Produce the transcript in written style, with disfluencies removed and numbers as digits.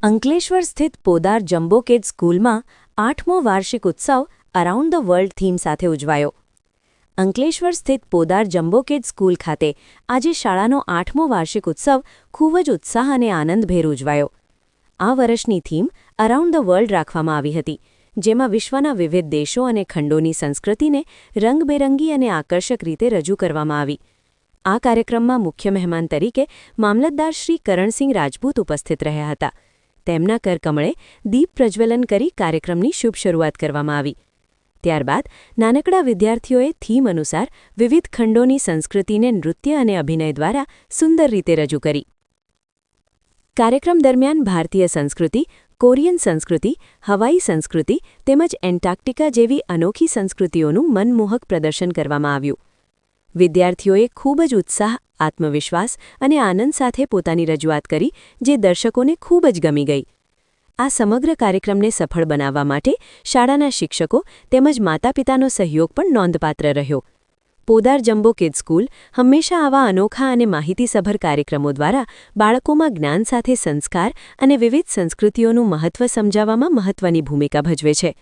અંકલેશ્વર સ્થિત Podar jumbo kids સ્કૂલમાં 8મો વાર્ષિક ઉત્સવ અરાઉન્ડ ધ વર્લ્ડ થીમ સાથે ઉજવાયો. અંકલેશ્વર સ્થિત પોદાર જમ્બો કિડ્સ સ્કૂલ ખાતે આજે શાળાનો 8મો વાર્ષિક ઉત્સવ ખૂબ જ ઉત્સાહ અને આનંદભેર ઉજવાયો. આ વર્ષની થીમ અરાઉન્ડ ધ વર્લ્ડ રાખવામાં આવી હતી, જેમાં વિશ્વના વિવિધ દેશો અને ખંડોની સંસ્કૃતિને રંગબેરંગી અને આકર્ષક રીતે રજૂ કરવામાં આવી. આ કાર્યક્રમમાં મુખ્ય મહેમાન તરીકે મામલતદાર શ્રી કરણસિંહ રાજપૂત ઉપસ્થિત રહ્યા હતા. તેમના કરકમળે દીપ પ્રજ્વલન કરી કાર્યક્રમની શુભ શરૂઆત કરવામાં આવી. ત્યારબાદ નાનકડા વિદ્યાર્થીઓએ થીમ અનુસાર વિવિધ ખંડોની સંસ્કૃતિને નૃત્ય અને અભિનય દ્વારા સુંદર રીતે રજૂ કરી. કાર્યક્રમ દરમિયાન ભારતીય સંસ્કૃતિ, કોરિયન સંસ્કૃતિ, હવાઈ સંસ્કૃતિ તેમજ એન્ટાર્કટિકા જેવી અનોખી સંસ્કૃતિઓનું મનમોહક પ્રદર્શન કરવામાં આવ્યું. વિદ્યાર્થીઓએ ખૂબ જ ઉત્સાહ, આત્મવિશ્વાસ અને આનંદ સાથે પોતાની રજૂઆત કરી, જે દર્શકોને ખૂબ જ ગમી ગઈ. આ સમગ્ર કાર્યક્રમને સફળ બનાવવા માટે શાળાના શિક્ષકો તેમજ માતાપિતાનો સહયોગ પણ નોંધપાત્ર રહ્યો. પોદાર જમ્બો કિડ્સ સ્કૂલ હંમેશા આવા અનોખા અને માહિતીસભર કાર્યક્રમો દ્વારા બાળકોમાં જ્ઞાન સાથે સંસ્કાર અને વિવિધ સંસ્કૃતિઓનું મહત્ત્વ સમજાવવામાં મહત્ત્વની ભૂમિકા ભજવે છે.